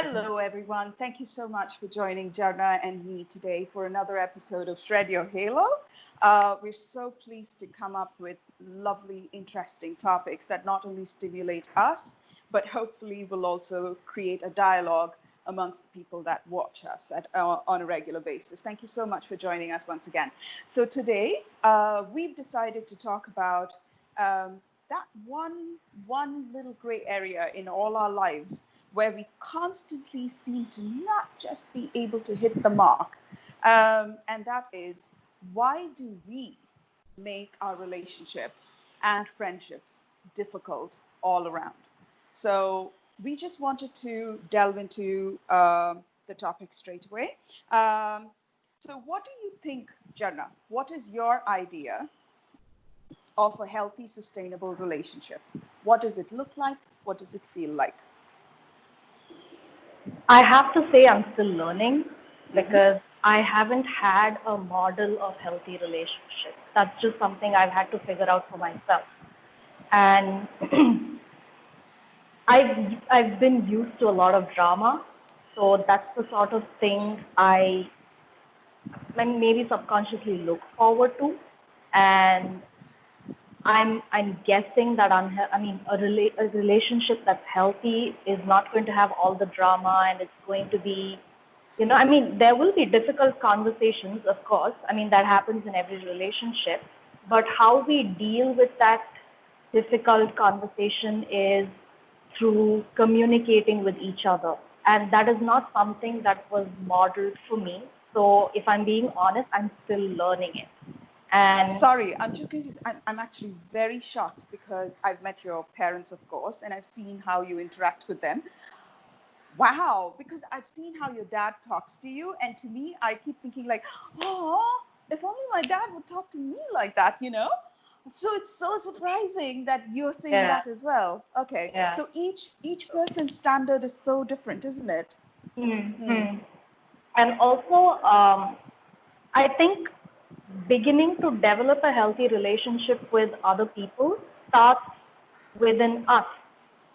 Hello, everyone. Thank you so much for joining Jharna and me today for another episode of Shred Your Halo. We're so pleased to come up with lovely, interesting topics that not only stimulate us, but hopefully will also create a dialogue amongst the people that watch us on a regular basis. Thank you so much for joining us once again. So today, we've decided to talk about that one little gray area in all our lives where we constantly seem to not just be able to hit the mark. And that is, why do we make our relationships and friendships difficult all around? So we just wanted to delve into the topic straight away. So what do you think, Jharna? What is your idea of a healthy, sustainable relationship? What does it look like? What does it feel like? I have to say I'm still learning Mm-hmm. because I haven't had a model of healthy relationship. That's just something I've had to figure out for myself. And I've been used to a lot of drama, so that's the sort of thing I maybe subconsciously look forward to. And I'm guessing that a relationship that's healthy is not going to have all the drama, and it's going to be, there will be difficult conversations, of course. That happens in every relationship, but how we deal with that difficult conversation is through communicating with each other, and that is not something that was modeled for me. So if I'm being honest, I'm still learning it. And Sorry, I'm just going to. I'm actually very shocked because I've met your parents, of course, and I've seen how you interact with them. Wow, because I've seen how your dad talks to you, and to me, I keep thinking like, oh, if only my dad would talk to me like that. So it's so surprising that you're saying yeah, that as well. Okay, yeah. so each person's standard is so different, isn't it? Hmm. Hmm. And also, I think beginning to develop a healthy relationship with other people starts within us.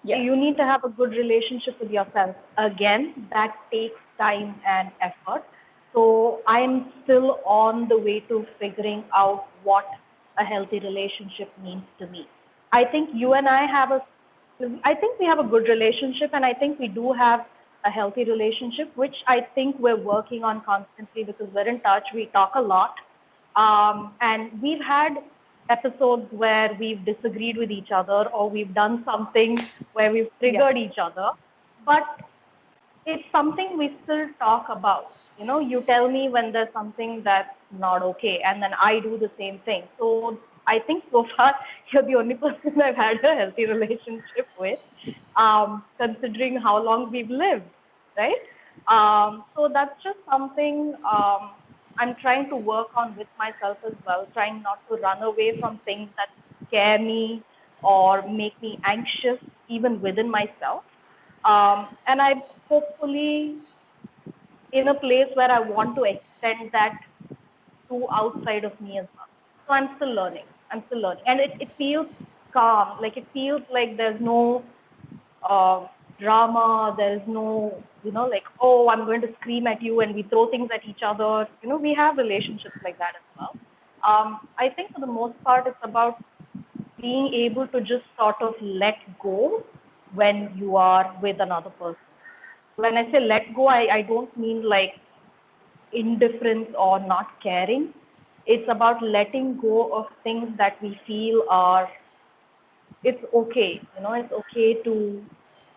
You Yes. need to have a good relationship with yourself. Again, that takes time and effort. So I'm still on the way to figuring out what a healthy relationship means to me. I think you and I think we have a good relationship, and I think we do have a healthy relationship, which I think we're working on constantly because we're in touch. We talk a lot. And we've had episodes where we've disagreed with each other, or we've done something where we've Yes. triggered each other. But it's something we still talk about. You tell me when there's something that's not okay, and then I do the same thing. So I think so far you're the only person I've had a healthy relationship with, considering how long we've lived, right? So that's just something I'm trying to work on with myself as well, trying not to run away from things that scare me or make me anxious, even within myself. And I'm hopefully in a place where I want to extend that to outside of me as well. So I'm still learning. I'm still learning. And it feels calm. Like it feels like there's no uh, drama. There is no, like, oh, I'm going to scream at you and we throw things at each other. We have relationships like that as well. I think for the most part, it's about being able to just sort of let go when you are with another person. When I say let go, I don't mean like indifference or not caring. It's about letting go of things that we feel are, it's okay. It's okay to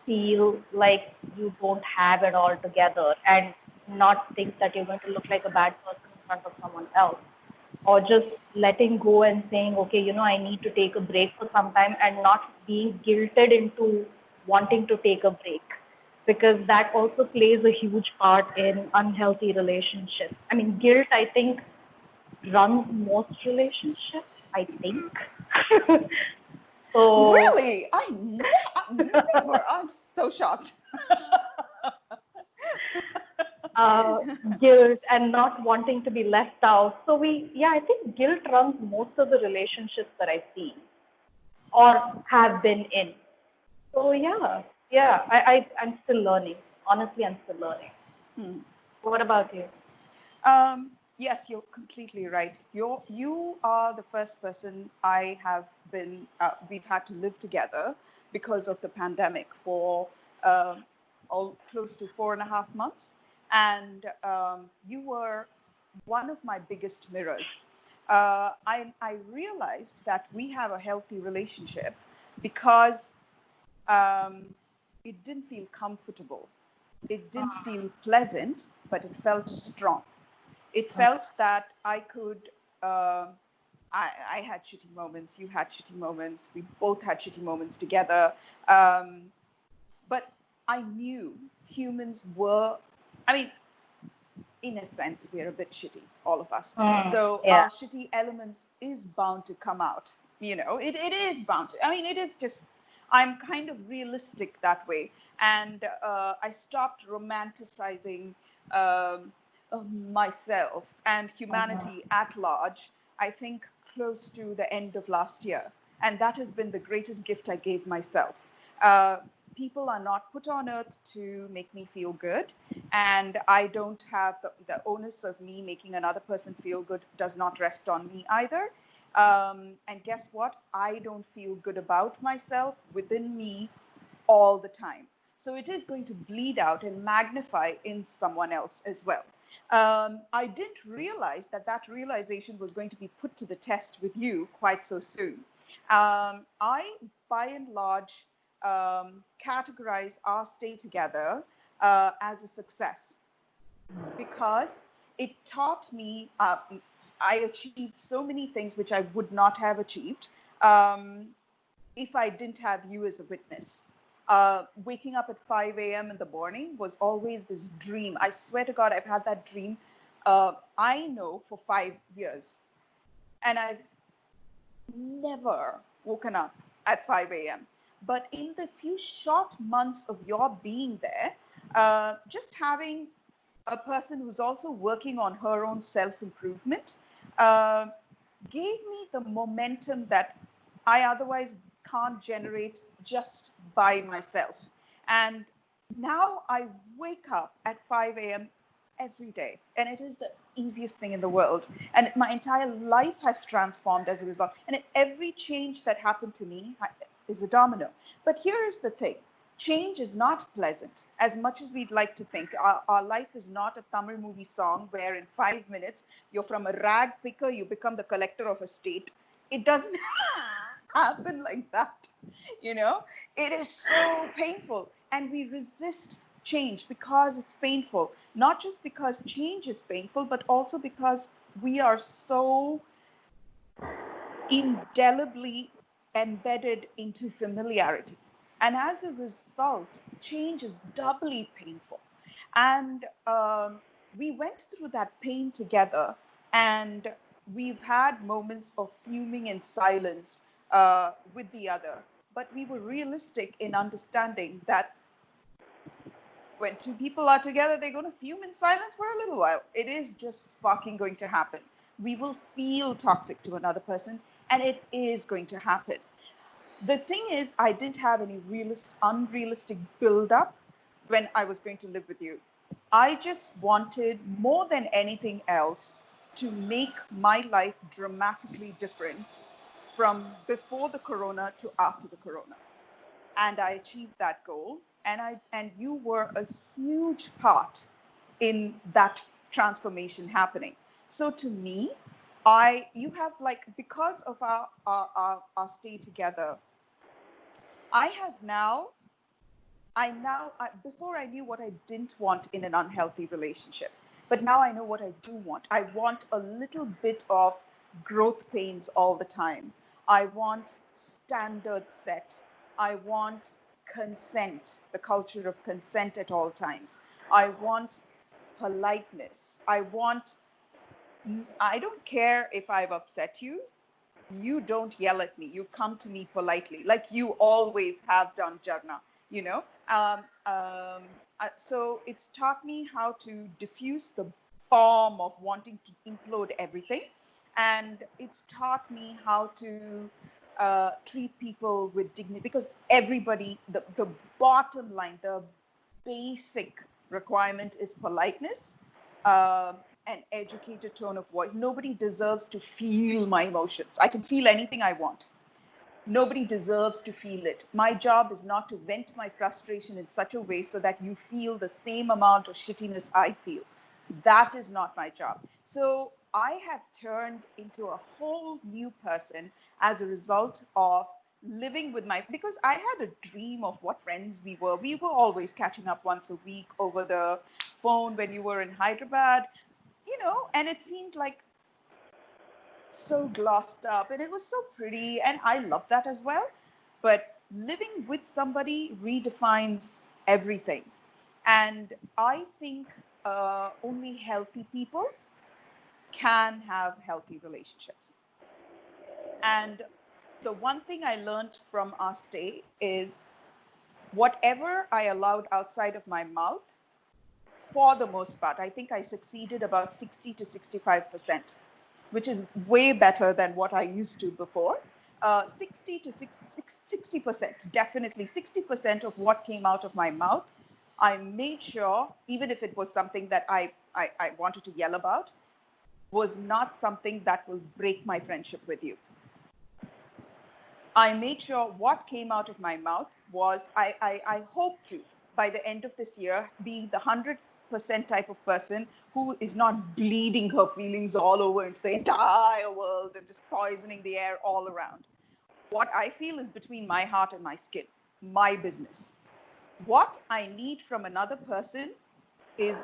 feel like you don't have it all together and not think that you're going to look like a bad person in front of someone else. Or just letting go and saying, okay, I need to take a break for some time, and not being guilted into wanting to take a break, because that also plays a huge part in unhealthy relationships. Guilt, I think, runs most relationships, I think. So Really? Never. I'm so shocked. uh, guilt and not wanting to be left out. So I think guilt runs most of the relationships that I see or have been in. So I'm still learning, honestly, I'm still learning. Hmm. What about you? Yes, you're completely right. You are the first person I have been. We've had to live together because of the pandemic for all close to 4.5 months, and you were one of my biggest mirrors. I realized that we have a healthy relationship because um, it didn't feel comfortable. It didn't feel pleasant, but it felt strong. It felt that I could. Uh, I had shitty moments. You had shitty moments. We both had shitty moments together. Um, but I knew humans were. I mean, in a sense, we're a bit shitty, all of us. So Yeah. our shitty elements is bound to come out. It is bound to. I mean, it is just. I'm kind of realistic that way, and I stopped romanticizing um, myself and humanity at large. I think close to the end of last year, and that has been the greatest gift I gave myself. Uh, People are not put on earth to make me feel good, and I don't have the onus of me making another person feel good does not rest on me either. And guess what? I don't feel good about myself within me all the time. So it is going to bleed out and magnify in someone else as well. I didn't realize that that realization was going to be put to the test with you quite so soon. I, by and large, categorize our stay together as a success because it taught me I achieved so many things which I would not have achieved um, if I didn't have you as a witness. Waking up at 5 a.m. in the morning was always this dream. I swear to God, I've had that dream, I know, for 5 years. And I've never woken up at 5 a.m. But in the few short months of your being there, just having a person who's also working on her own self improvement uh, gave me the momentum that I otherwise can't generate just by myself. And now I wake up at 5 a.m. every day, and it is the easiest thing in the world. And my entire life has transformed as a result. And every change that happened to me is a domino. But here is the thing. Change is not pleasant as much as we'd like to think. Our life is not a Tamil movie song where in 5 minutes you're from a rag picker, you become the collector of a state. It doesn't happen like that. You know, it is so painful. And we resist change because it's painful. Not just because change is painful, but also because we are so indelibly embedded into familiarity. And as a result, change is doubly painful. And we went through that pain together, and we've had moments of fuming in silence with the other. But we were realistic in understanding that when two people are together, they're going to fume in silence for a little while. It is just fucking going to happen. We will feel toxic to another person, and it is going to happen. The thing is, I didn't have any unrealistic build up when I was going to live with you. I just wanted more than anything else to make my life dramatically different from before the corona to after the corona, and I achieved that goal. And you were a huge part in that transformation happening. So to me, you have, like, because of our stay together, I have now before I knew what I didn't want in an unhealthy relationship, but now I know what I do want. I want a little bit of growth pains all the time. I want standards set. I want consent, the culture of consent at all times. I want politeness. I don't care if I've upset you. You don't yell at me. You come to me politely, like you always have done, Jarna. You know, so it's taught me how to diffuse the bomb of wanting to implode everything, and it's taught me how to treat people with dignity. Because everybody, the bottom line, the basic requirement is politeness, an educated tone of voice. Nobody deserves to feel my emotions. I can feel anything I want. Nobody deserves to feel it. My job is not to vent my frustration in such a way so that you feel the same amount of shittiness I feel. That is not my job. So I have turned into a whole new person as a result of living with my, because I had a dream of what friends we were. We were always catching up once a week over the phone when you were in Hyderabad, and it seemed like so glossed up and it was so pretty, and I love that as well. But living with somebody redefines everything. And I think only healthy people can have healthy relationships. And the one thing I learned from our stay is whatever I allowed outside of my mouth, for the most part, I think I succeeded about 60 to 65%, which is way better than what I used to before. 60 to 60%, definitely 60% of what came out of my mouth, I made sure, even if it was something that I wanted to yell about, was not something that will break my friendship with you. I made sure what came out of my mouth was, I hope to, by the end of this year, be the 100% type of person who is not bleeding her feelings all over into the entire world and just poisoning the air all around. What I feel is between my heart and my skin, my business. What I need from another person is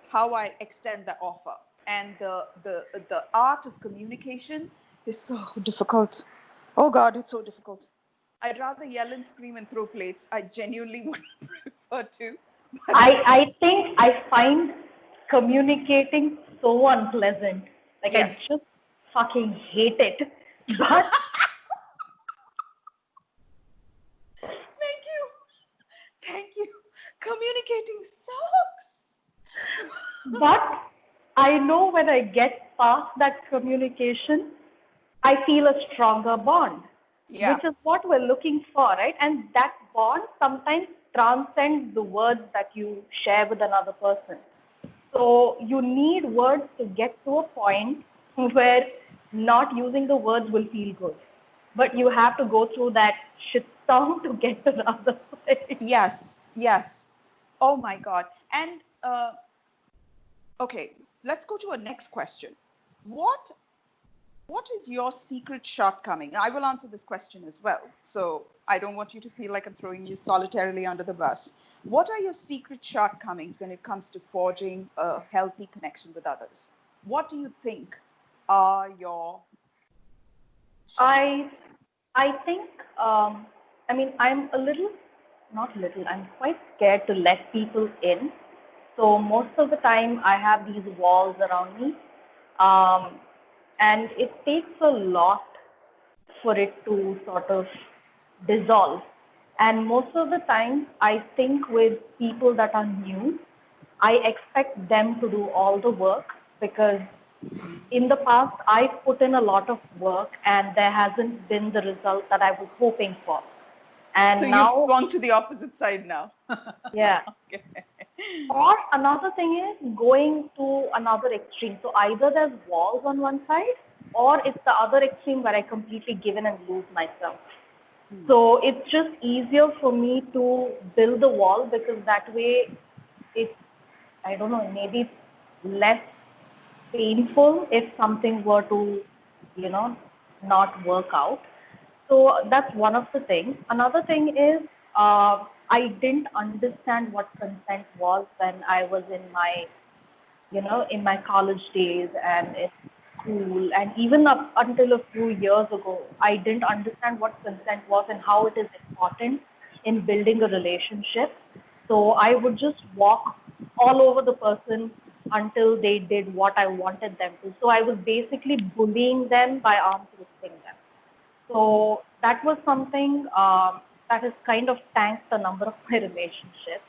how I extend the offer. And the art of communication is so difficult. Oh God, it's so difficult. I'd rather yell and scream and throw plates. I genuinely would prefer to. But I think I find communicating so unpleasant. Like I yes. just fucking hate it. But Thank you. Thank you. Communicating sucks. but I know when I get past that communication, I feel a stronger bond, Yeah. which is what we're looking for, right? And that bond sometimes transcends the words that you share with another person. So you need words to get to a point where not using the words will feel good. But you have to go through that shitstorm to get to the other side. Yes. Yes. Oh my God. And okay, let's go to a next question. What what is your secret shortcoming? I will answer this question as well. So I don't want you to feel like I'm throwing you solitarily under the bus. What are your secret shortcomings when it comes to forging a healthy connection with others? What do you think are your I shortcomings? I think I mean I'm a little not little, I'm quite scared to let people in. So most of the time I have these walls around me. Um, and it takes a lot for it to sort of dissolve. And most of the time, I think with people that are new, I expect them to do all the work because in the past, I've put in a lot of work and there hasn't been the result that I was hoping for. So And you've now, swung to the opposite side now. yeah. Okay. Or another thing is going to another extreme. So either there's walls on one side, or it's the other extreme where I completely give in and lose myself. So it's just easier for me to build the wall because that way it's, I don't know, maybe it's less painful if something were to, you know, not work out. So that's one of the things. Another thing is I didn't understand what consent was when I was in my, in my college days and in school, and even up until a few years ago, I didn't understand what consent was and how it is important in building a relationship. So I would just walk all over the person until they did what I wanted them to. So I was basically bullying them by arm twisting them. So that was something that has kind of tanked the number of my relationships.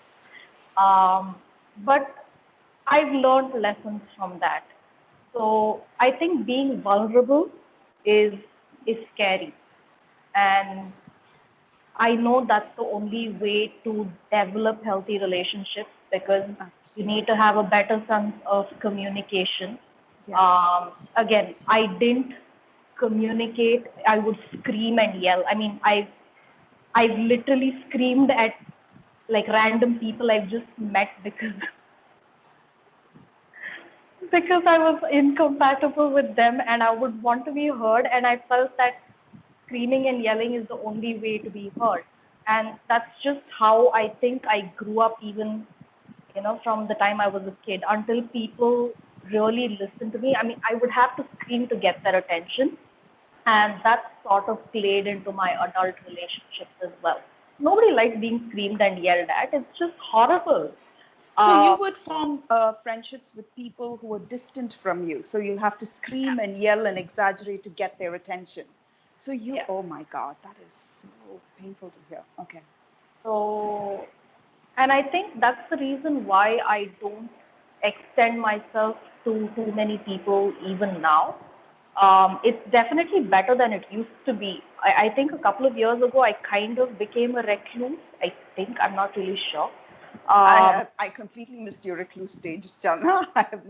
But I've learned lessons from that. So I think being vulnerable is scary, and I know that's the only way to develop healthy relationships because you Absolutely. need to have a better sense of communication. Yes. Again, I didn't communicate. I would scream and yell. I mean, I've literally screamed at like random people I've just met because I was incompatible with them and I would want to be heard, and I felt that screaming and yelling is the only way to be heard. And that's just how I think I grew up, even from the time I was a kid until people really listened to me. I mean, I would have to scream to get their attention, and that sort of played into my adult relationships as well. Nobody likes being screamed and yelled at. It's just horrible. So you Uh, would form friendships with people who are distant from you. So you have to scream and yell and exaggerate to get their attention. So you, yeah. oh my God, that is so painful to hear. Okay. So, and I think that's the reason why I don't extend myself to too many people even now. It's definitely better than it used to be. I think a couple of years ago, I kind of became a recluse. I think, I'm not really sure. Um, I completely missed your recluse stage, Jana. I have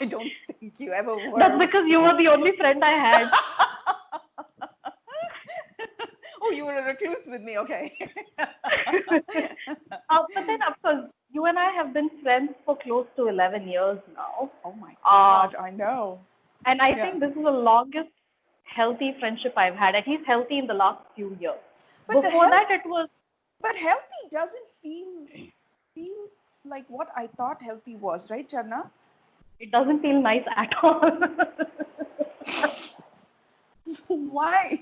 I don't think you ever that's were. because you were the only friend I had. Oh, you were a recluse with me. Okay. But then, of course, you and I have been friends for close to 11 years now. Oh my Um, God, I know. and I Yeah. think this is the longest healthy friendship I've had, at least healthy in the last few years. But the Before health, that, it was, but healthy doesn't feel like what I thought healthy was, right, Charna? it doesn't feel nice at all. Why?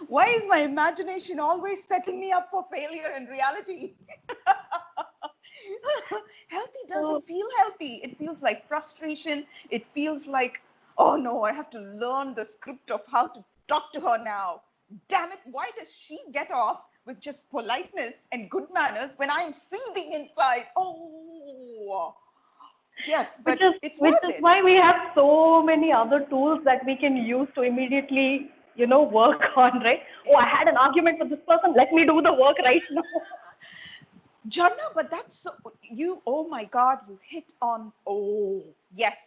Why is my imagination always setting me up for failure in reality? Healthy So, doesn't feel healthy. It feels like frustration. It feels like, oh no, I have to learn the script of how to talk to her now. Damn it, why does she get off with just politeness and good manners when I'm seething inside? Oh, yes, which but is it's which worth is it. why we have so many other tools that we can use to immediately, work on, right? Oh, I had an argument with this person. Let me do the work right now. Jhanna, but that's so, you, oh my God, you hit on, oh, yes.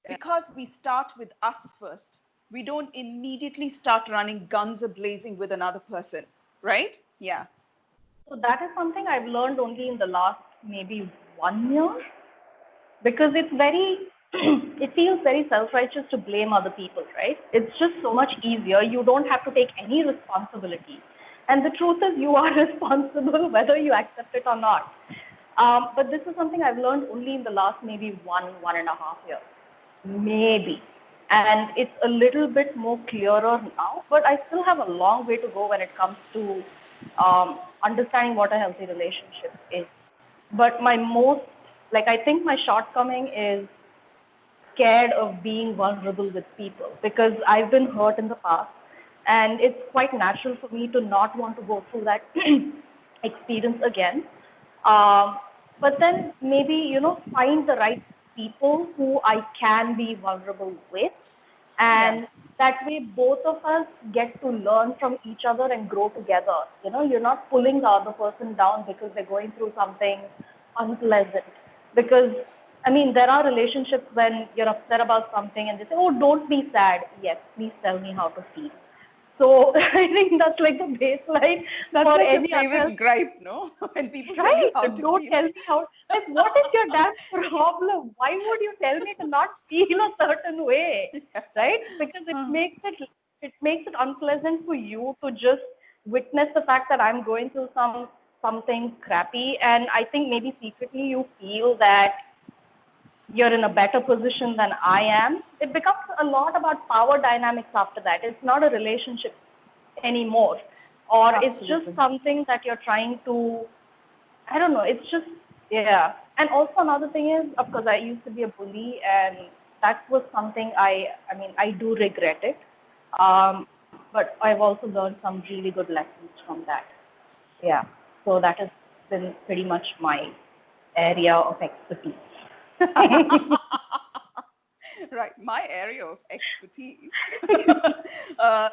Yeah. Because we start with us first. We don't immediately start running guns a blazing with another person, right? Yeah. So that is something I've learned only in the last maybe 1 year, because it's very it feels very self-righteous to blame other people, right? It's just so much easier. You don't have to take any responsibility, and the truth is you are responsible whether you accept it or not. But this is something I've learned only in the last maybe 1.5 years, maybe. And it's a little bit more clearer now, but I still have a long way to go when it comes to understanding what a healthy relationship is. But my most, like, I think my shortcoming is scared of being vulnerable with people because I've been hurt in the past, and it's quite natural for me to not want to go through that experience again. Um, but then maybe, find the right people who I can be vulnerable with, Yeah. and that way both of us get to learn from each other and grow together. You're not pulling the other person down because they're going through something unpleasant. Because I mean, there are relationships when you're upset about something and they say, oh, don't be sad. Yes, please tell me how to feel. So I think that's like the baseline That's for like your any other. favorite gripe, no? When people tell you Right. how to Don't feel. tell me how. Like, what is your damn problem? Why would you tell me to not feel a certain way? Right? Because it makes it unpleasant for you to just witness the fact that I'm going through something crappy, and I think maybe secretly you feel that you're in a better position than I am. It becomes a lot about power dynamics after that. It's not a relationship anymore, or it's just Absolutely. something that you're trying to, I don't know. It's just, yeah. And also another thing is, of course, I used to be a bully, and that was something I mean, I do regret it. But I've also learned some really good lessons from that. Yeah. So that has been pretty much my area of expertise. Right, my area of expertise.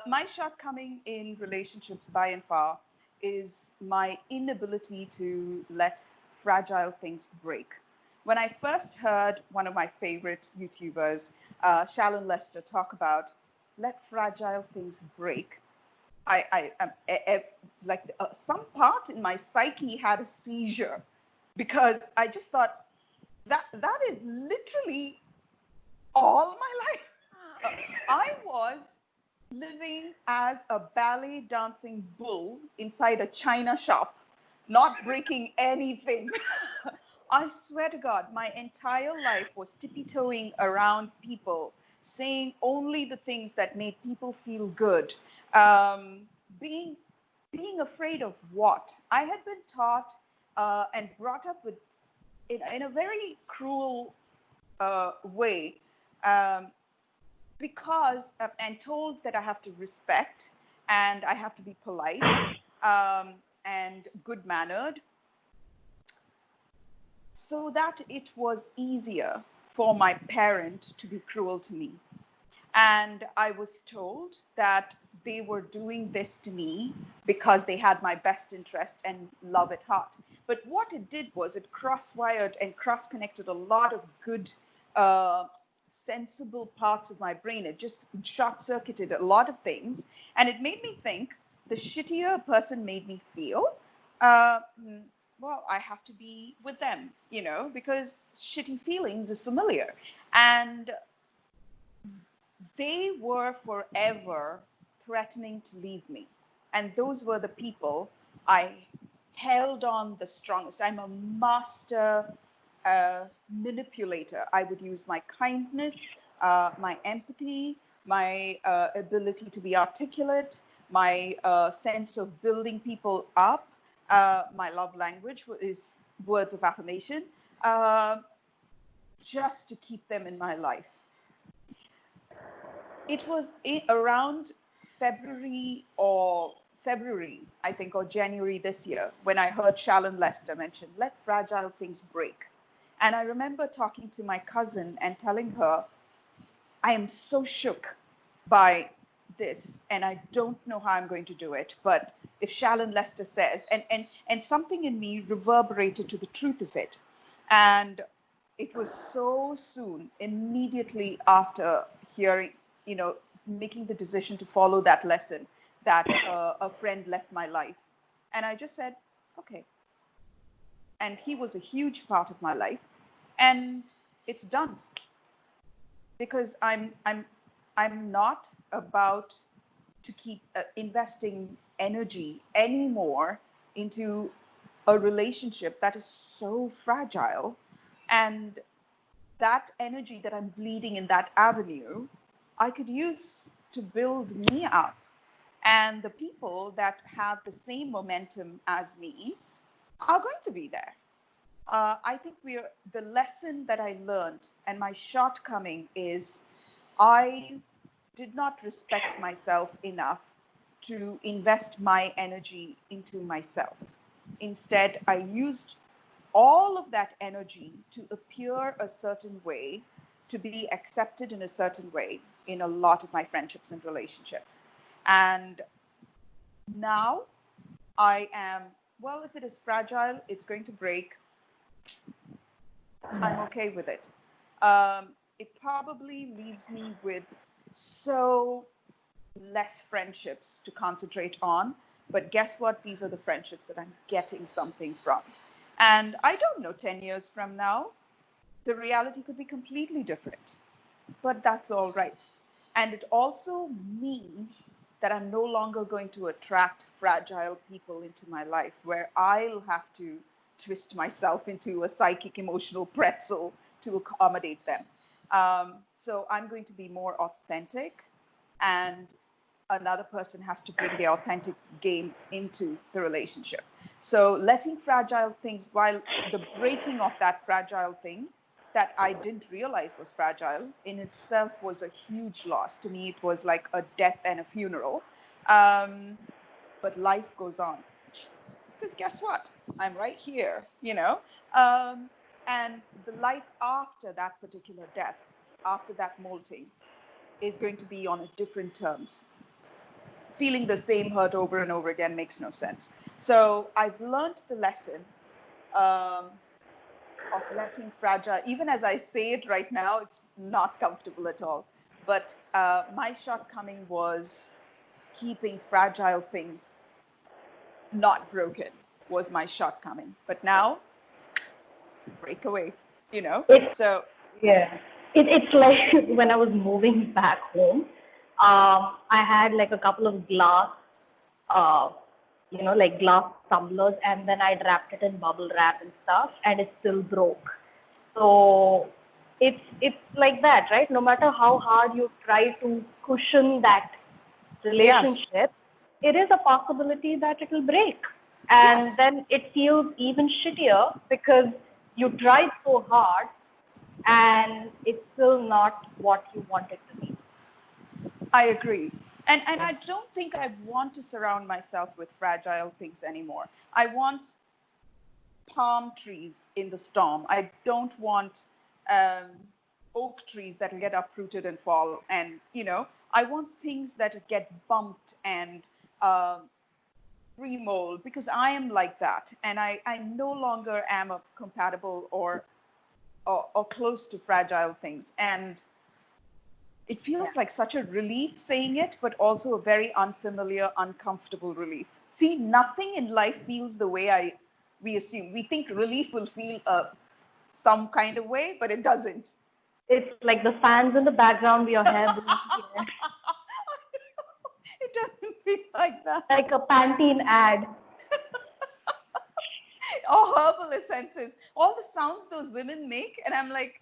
My shortcoming in relationships by and far is my inability to let fragile things break. When I first heard one of my favorite YouTubers, Shallon Lester, talk about let fragile things break, like some part in my psyche had a seizure because I just thought that is literally all my life. I was living as a ballet dancing bull inside a china shop, not breaking anything. I swear to God, my entire life was tippy-toeing around people, saying only the things that made people feel good. Um, being being afraid of what? I had been taught and brought up with in a very cruel way, um, because and told that I have to respect and I have to be polite and good mannered, so that it was easier for my parent to be cruel to me. And I was told that they were doing this to me because they had my best interest and love at heart. But what it did was it cross-wired and cross-connected a lot of good, uh, sensible parts of my brain. It just short-circuited a lot of things. And it made me think the shittier a person made me feel, uh, well, I have to be with them, because shitty feelings is familiar. And they were forever threatening to leave me. And those were the people I held on the strongest. I'm a master manipulator. I would use my kindness, my empathy, my ability to be articulate, my sense of building people up. My love language is words of affirmation, uh, just to keep them in my life. It was around February, I think, or January this year, when I heard Shallon Lester mention, let fragile things break. And I remember talking to my cousin and telling her, I am so shook by this, and I don't know how I'm going to do it. But if Shallon Lester says, and something in me reverberated to the truth of it. And it was so soon, immediately after hearing, making the decision to follow that lesson, that a friend left my life. And I just said, okay. And he was a huge part of my life. And it's done. Because I'm not about to keep investing energy anymore into a relationship that is so fragile, and that energy that I'm bleeding in that avenue, I could use to build me up. And the people that have the same momentum as me are going to be there. I think the lesson that I learned and my shortcoming is I did not respect myself enough to invest my energy into myself. Instead, I used all of that energy to appear a certain way, to be accepted in a certain way in a lot of my friendships and relationships. And now I am, well, if it is fragile, it's going to break. I'm okay with it. It probably leaves me with so less friendships to concentrate on. But guess what? These are the friendships that I'm getting something from. And I don't know, 10 years from now, the reality could be completely different. But that's all right. And it also means that I'm no longer going to attract fragile people into my life where I'll have to twist myself into a psychic emotional pretzel to accommodate them. So I'm going to be more authentic, and another person has to bring their authentic game into the relationship. So letting fragile things, while the breaking of that fragile thing that I didn't realize was fragile in itself was a huge loss. To me, it was like a death and a funeral. But life goes on. Because guess what? I'm right here, and the life after that particular death, after that molting, is going to be on a different terms. Feeling the same hurt over and over again makes no sense. So I've learned the lesson um, of letting fragile, even as I say it right now, it's not comfortable at all. But my shortcoming was keeping fragile things not broken was my shortcoming. But now, break away, you know? It's So, yeah. It's like when I was moving back home, I had like a couple of glass, uh, like glass tumblers, and then I'd wrapped it in bubble wrap and stuff, and it still broke. So it's like that, right? No matter how hard you try to cushion that yes, relationship, it is a possibility that it will break. And yes, then it feels even shittier because you tried so hard and it's still not what you want it to be. I agree. And Yeah. I don't think I want to surround myself with fragile things anymore. I want palm trees in the storm. I don't want um, oak trees that will get uprooted and fall. And, I want things that get bumped and remold because I am like that. And I no longer am a compatible or close to fragile things. And it Yeah. feels like such a relief saying it, but also a very unfamiliar, uncomfortable relief. See, nothing in life feels the way we assume. We think relief will feel some kind of way, but it doesn't. It's like the fans in the background, your hair blowing here, It doesn't feel like that. like a Pantene ad. Or herbal essences, all the sounds those women make, and I'm like,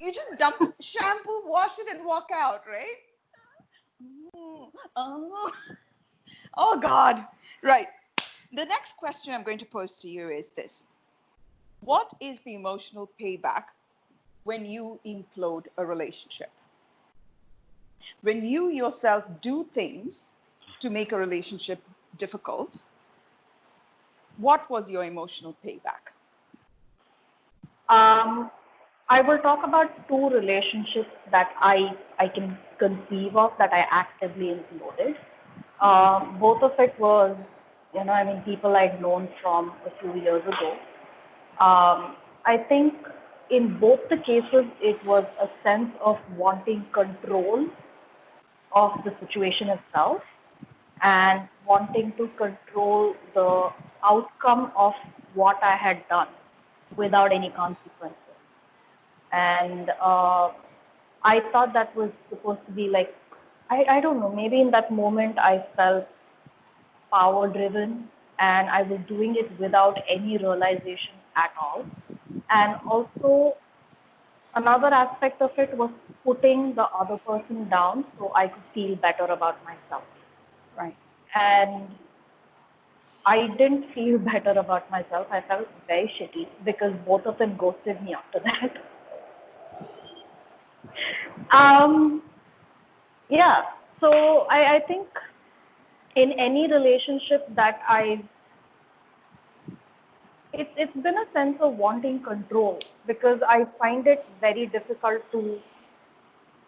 you just dump shampoo, wash it, and walk out, right? Oh, oh God. Right. The next question I'm going to pose to you is this. What is the emotional payback when you implode a relationship? When you yourself do things to make a relationship difficult, what was your emotional payback? Um, I will talk about two relationships that I can conceive of that I actively included. Both of it was, I mean, people I'd known from a few years ago. I think in both the cases, it was a sense of wanting control of the situation itself and wanting to control the outcome of what I had done without any consequences. And I thought that was supposed to be like, I don't know, maybe in that moment I felt power driven and I was doing it without any realization at all. And also, another aspect of it was putting the other person down so I could feel better about myself. Right. And I didn't feel better about myself. I felt very shitty because both of them ghosted me after that. Um, yeah, so I think in any relationship that it's been a sense of wanting control because I find it very difficult to,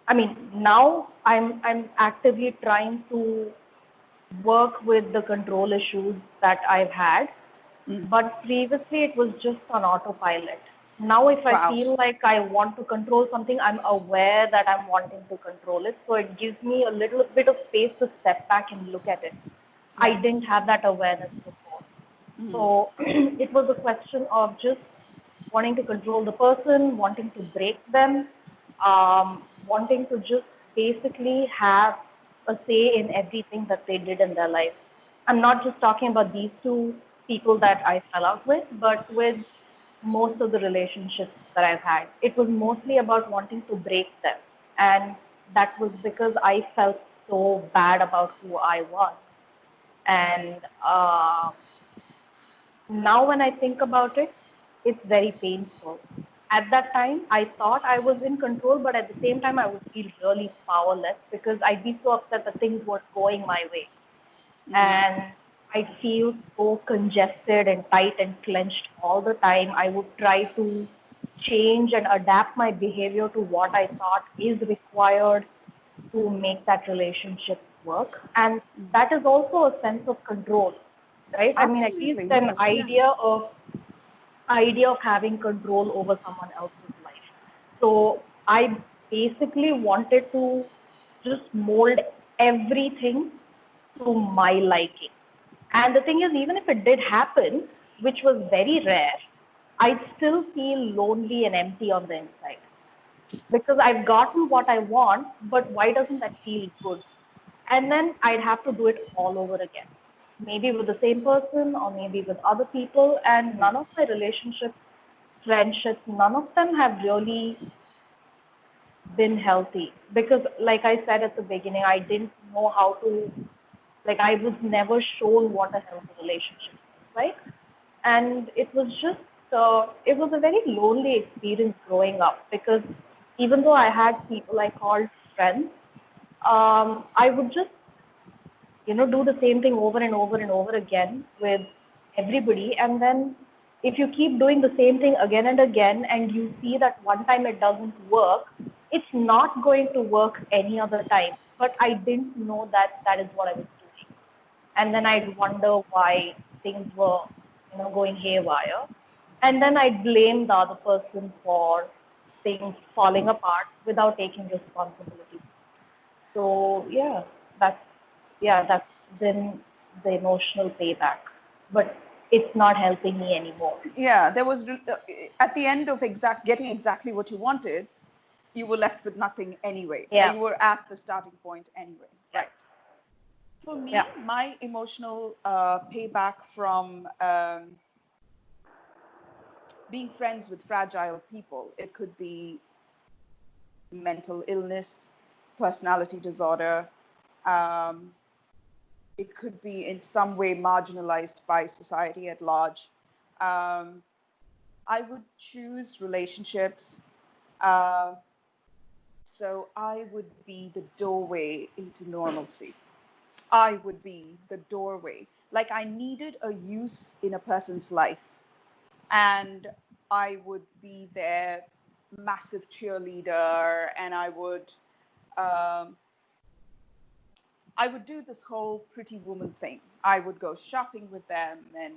I mean, now I'm actively trying to work with the control issues that I've had. Mm. But previously it was just on autopilot. Now if I Wow. feel like I want to control something, I'm aware that I'm wanting to control it. So it gives me a little bit of space to step back and look at it. I Yes. didn't have that awareness before. Mm. So it was a question of just wanting to control the person, wanting to break them, wanting to just basically have a say in everything that they did in their life. I'm not just talking about these two people that I fell out with, but with most of the relationships that I've had. It was mostly about wanting to break them. And that was because I felt so bad about who I was. And now when I think about it, it's very painful. At that time, I thought I was in control, but at the same time, I would feel really powerless because I'd be so upset that things weren't going my way. Mm. And I'd feel so congested and tight and clenched all the time. I would try to change and adapt my behavior to what I thought is required to make that relationship work. And that is also a sense of control right? I mean, at least Absolutely. an Yes. Yes. idea of having control over someone else's life. So I basically wanted to just mold everything to my liking. And the thing is, even if it did happen, which was very rare, I'd still feel lonely and empty on the inside because I've gotten what I want, but why doesn't that feel good? And then I'd have to do it all over again, maybe with the same person or maybe with other people. And none of my relationships, friendships, none of them have really been healthy because, like I said at the beginning, I didn't know how to, like, I was never shown what a healthy relationship is, right? And it was just, it was a very lonely experience growing up because even though I had people I called friends, I would just, do the same thing over and over and over again with everybody. And then if you keep doing the same thing again and again and you see that one time it doesn't work, it's not going to work any other time. But I didn't know that that is what I was doing. And then I'd wonder why things were, going haywire. And then I'd blame the other person for things falling apart without taking responsibility. So that's that's been the emotional payback. But it's not helping me anymore. Yeah. There was at the end of getting exactly what you wanted, you were left with nothing anyway. Yeah, You were at the starting point anyway. yeah, Right. For me, yeah. my emotional payback from being friends with fragile people, it could be mental illness, personality disorder. Um, it could be in some way marginalized by society at large. Um, I would choose relationships. Uh, so I would be the doorway into normalcy. I would be the doorway. Like I needed a use in a person's life, and I would be their massive cheerleader, and um, I would do this whole pretty woman thing. I would go shopping with them and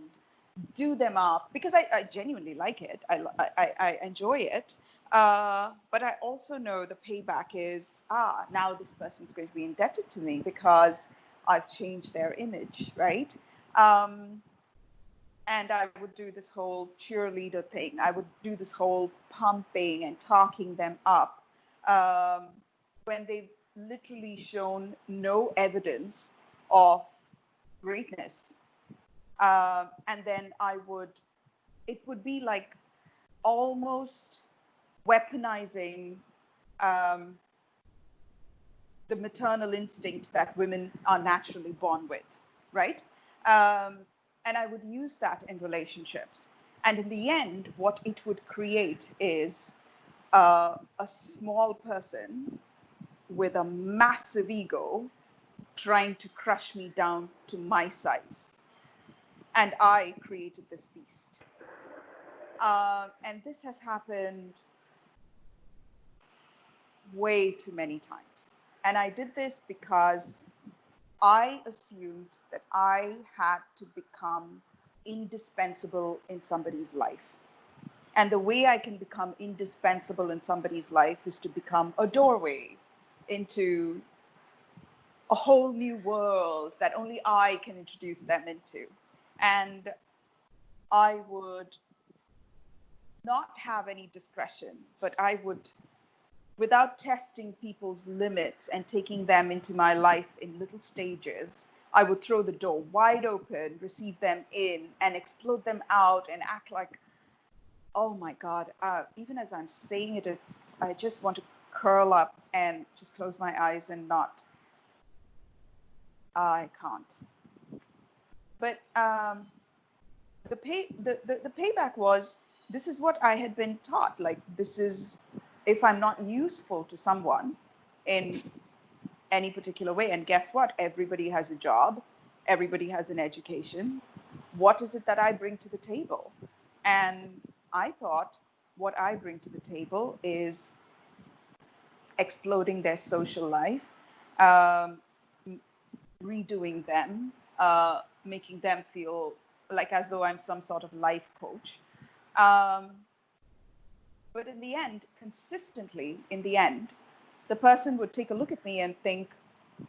do them up because I genuinely like it. I enjoy it. But I also know the payback is now this person's going to be indebted to me because I've changed their image, right? Um, and I would do this whole cheerleader thing. I would do this whole pumping and talking them up um, when they've literally shown no evidence of greatness. And then it would be like almost weaponizing um, the maternal instinct that women are naturally born with, right? Um, and I would use that in relationships. And in the end, what it would create is a small person with a massive ego trying to crush me down to my size. And I created this beast. And this has happened way too many times. And I did this because I assumed that I had to become indispensable in somebody's life. And the way I can become indispensable in somebody's life is to become a doorway into a whole new world that only I can introduce them into. And I would not have any discretion, but I would, without testing people's limits and taking them into my life in little stages, I would throw the door wide open, receive them in, and explode them out and act like, oh my God, even as I'm saying it, I just want to curl up and just close my eyes and not, I can't. But the payback was, this is what I had been taught. Like, this is, if I'm not useful to someone in any particular way, and guess what? Everybody has a job, everybody has an education. What is it that I bring to the table? And I thought what I bring to the table is exploding their social life, um, redoing them, making them feel like as though I'm some sort of life coach. Um, but in the end, consistently, in the end, the person would take a look at me and think,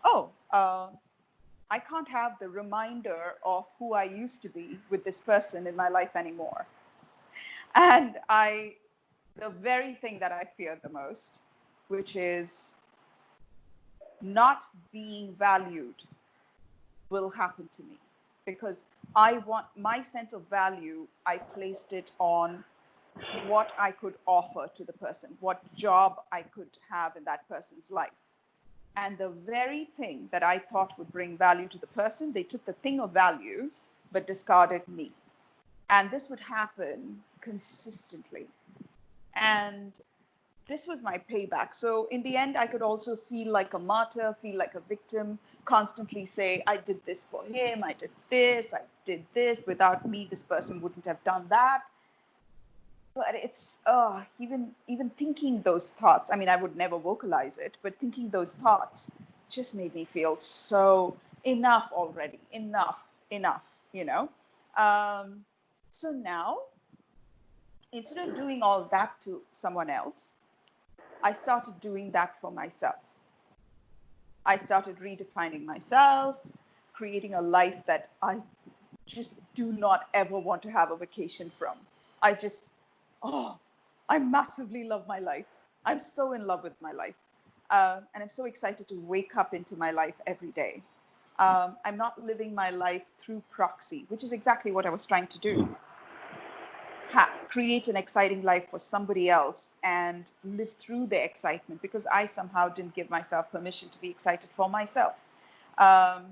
oh, I can't have the reminder of who I used to be with this person in my life anymore. And the very thing that I fear the most, which is not being valued, will happen to me. Because I want my sense of value, I placed it on what I could offer to the person, what job I could have in that person's life. And the very thing that I thought would bring value to the person, they took the thing of value, but discarded me. And this would happen consistently. And this was my payback. So in the end, I could also feel like a martyr, feel like a victim, constantly say, I did this for him, I did this. Without me, this person wouldn't have done that. But it's even thinking those thoughts. I mean, I would never vocalize it, but thinking those thoughts just made me feel so enough already, enough, you know. So now, instead of doing all that to someone else, I started doing that for myself. I started redefining myself, creating a life that I just do not ever want to have a vacation from. I massively love my life. I'm so in love with my life. And I'm so excited to wake up into my life every day. I'm not living my life through proxy, which is exactly what I was trying to do. Create an exciting life for somebody else and live through the excitement, because I somehow didn't give myself permission to be excited for myself. I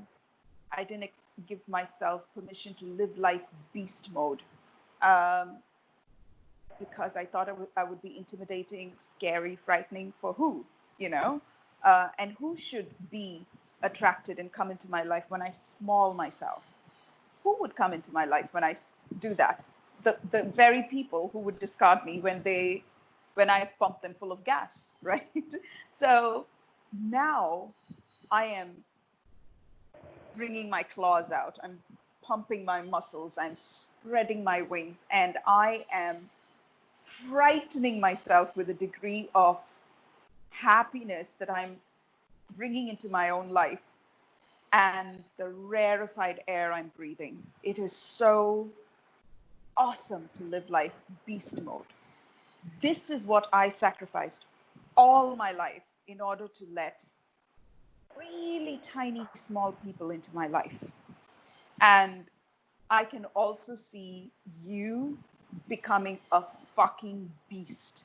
didn't give myself permission to live life beast mode, because I thought I would be intimidating, scary, frightening for who, you know? And who should be attracted and come into my life when I small myself? Who would come into my life when I do that? The very people who would discard me when I pump them full of gas, right? So now I am bringing my claws out. I'm pumping my muscles. I'm spreading my wings, and I am frightening myself with a degree of happiness that I'm bringing into my own life and the rarefied air I'm breathing. It is so awesome to live life beast mode. This is what I sacrificed all my life in order to let really tiny, small people into my life. And I can also see you becoming a fucking beast,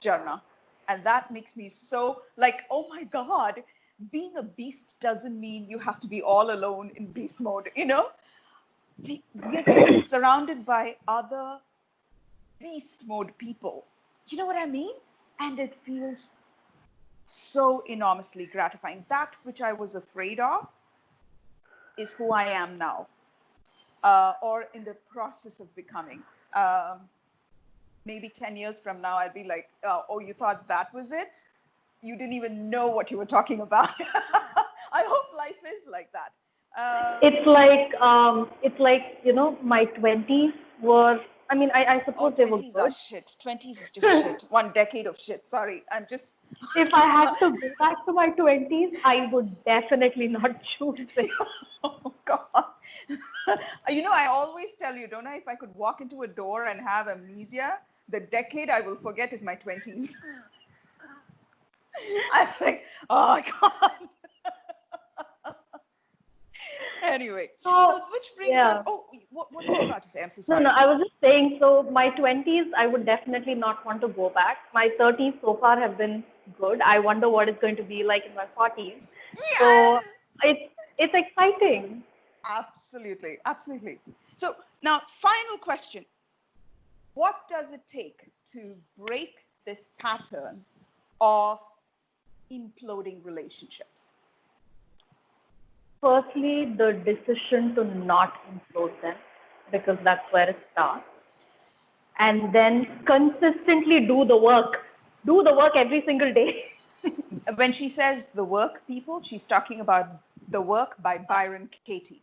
Jharna. And that makes me so like, oh my God, being a beast doesn't mean you have to be all alone in beast mode, you know? We're going to be surrounded by other beast mode people. You know what I mean? And it feels so enormously gratifying. That which I was afraid of is who I am now, or in the process of becoming. Maybe 10 years from now, I'd be like, oh, you thought that was it? You didn't even know what you were talking about. I hope life is like that. It's like, you know, my 20s were, I mean, I Oh, suppose they were 20s are good. shit. 20s is just shit. One decade of shit. Sorry, I'm just. If I had to go back to my 20s, I would definitely not choose it. Oh, God. You know, I always tell you, don't I? If I could walk into a door and have amnesia, the decade I will forget is my 20s. I'm like, oh, I can't. Anyway, so which brings us. Yeah. Oh, what were you about to say? I'm so No, sorry. no, I was just saying, so my 20s, I would definitely not want to go back. My 30s so far have been good. I wonder what it's going to be like in my 40s. So Yes! it's exciting. Absolutely, absolutely. So now, final question. What does it take to break this pattern of imploding relationships? Firstly, the decision to not implode them, because that's where it starts. And then consistently do the work. Do the work every single day. When she says the work, people, she's talking about the work by Byron Katie.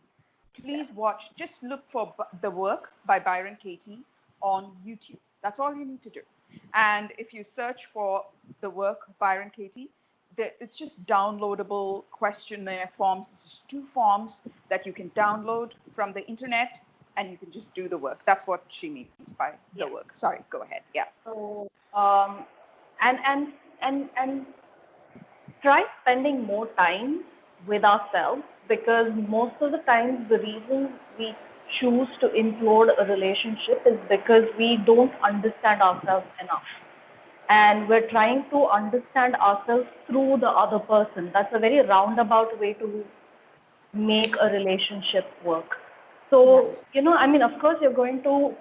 please watch, just look for The Work by Byron Katie on YouTube. That's all you need to do. And if you search for The Work, Byron Katie, it's just downloadable questionnaire forms. It's just 2 forms that you can download from the internet, and you can just do the work. That's what she means by The Work. Sorry, go ahead. Yeah. So, and try spending more time with ourselves, because most of the times the reason we choose to implode a relationship is because we don't understand ourselves enough. And we're trying to understand ourselves through the other person. That's a very roundabout way to make a relationship work. So, Yes. I mean, of course, you're going to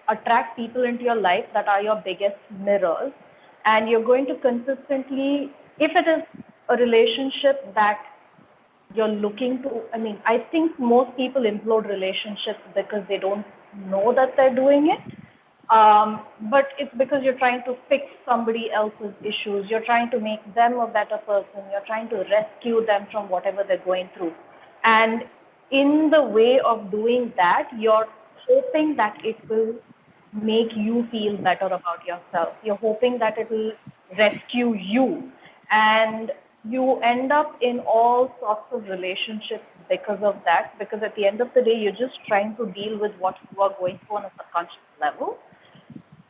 attract people into your life that are your biggest mirrors. And you're going to consistently, if it is a relationship that you're looking to, I mean, I think most people implode relationships because they don't know that they're doing it. But it's because you're trying to fix somebody else's issues. You're trying to make them a better person. You're trying to rescue them from whatever they're going through. And in the way of doing that, you're hoping that it will make you feel better about yourself. You're hoping that it will rescue you. And you end up in all sorts of relationships because of that. Because at the end of the day, you're just trying to deal with what you are going through on a subconscious level.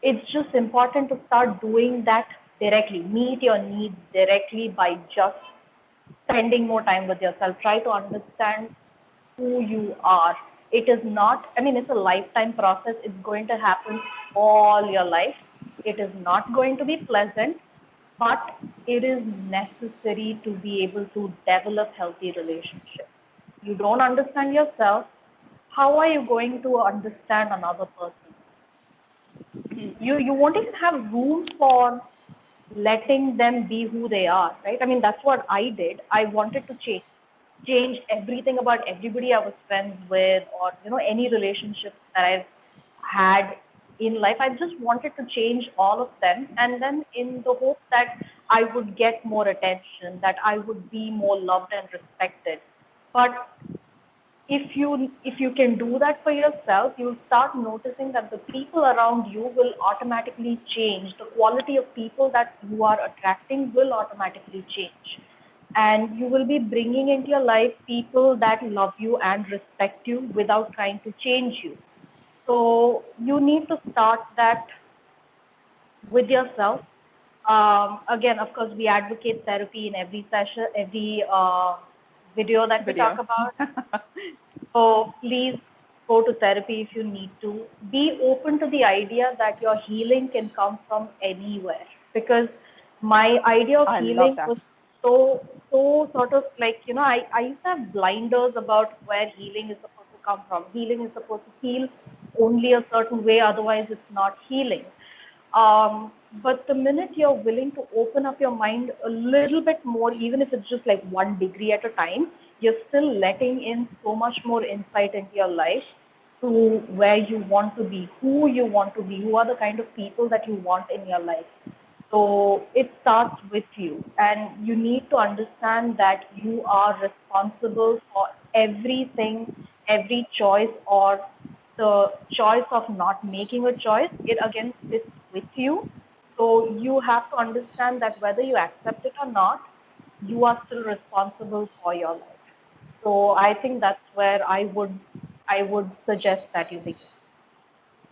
It's just important to start doing that directly. Meet your needs directly by just spending more time with yourself. Try to understand who you are. It is not, I mean, it's a lifetime process. It's going to happen all your life. It is not going to be pleasant, but it is necessary to be able to develop healthy relationships. You don't understand yourself. How are you going to understand another person? You won't even have room for letting them be who they are, right? I mean, that's what I did. I wanted to change everything about everybody I was friends with, or any relationships that I've had in life. I just wanted to change all of them, and then in the hope that I would get more attention, that I would be more loved and respected. But if you can do that for yourself, you'll start noticing that the people around you will automatically change. The quality of people that you are attracting will automatically change, and you will be bringing into your life people that love you and respect you without trying to change you. So you need to start that with yourself. Again, of course, we advocate therapy in every session, every video that we talk Video. about. So please go to therapy if you need to. Be open to the idea that your healing can come from anywhere. Because my idea of I love healing that. was so sort of like, I used to have blinders about where healing is supposed to come from. Healing is supposed to heal only a certain way, otherwise it's not healing. But the minute you're willing to open up your mind a little bit more, even if it's just like 1 degree at a time, you're still letting in so much more insight into your life, to where you want to be, who you want to be, who are the kind of people that you want in your life. So it starts with you, and you need to understand that you are responsible for everything, every choice, or the choice of not making a choice. It again sits with you. So you have to understand that whether you accept it or not, you are still responsible for your life. So I think that's where I would suggest that you begin.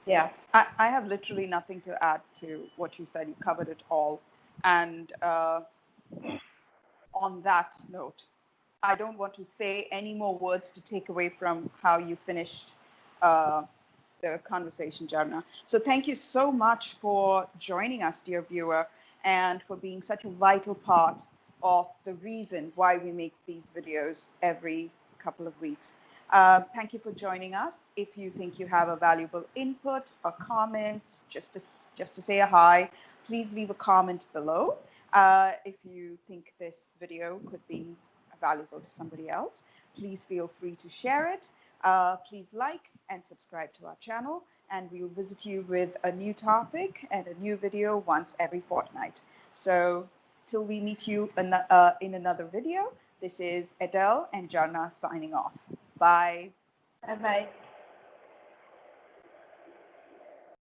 Yeah. I have literally nothing to add to what you said. You covered it all. And on that note, I don't want to say any more words to take away from how you finished uh, the conversation, Jharna. So thank you so much for joining us, dear viewer, and for being such a vital part of the reason why we make these videos every couple of weeks. Thank you for joining us. If you think you have a valuable input or comment, just to say a hi, please leave a comment below. If you think this video could be valuable to somebody else, please feel free to share it. Please like and subscribe to our channel, and we will visit you with a new topic and a new video once every fortnight. So till we meet you in another video, this is Edel and Jharna signing off. Bye. Bye bye.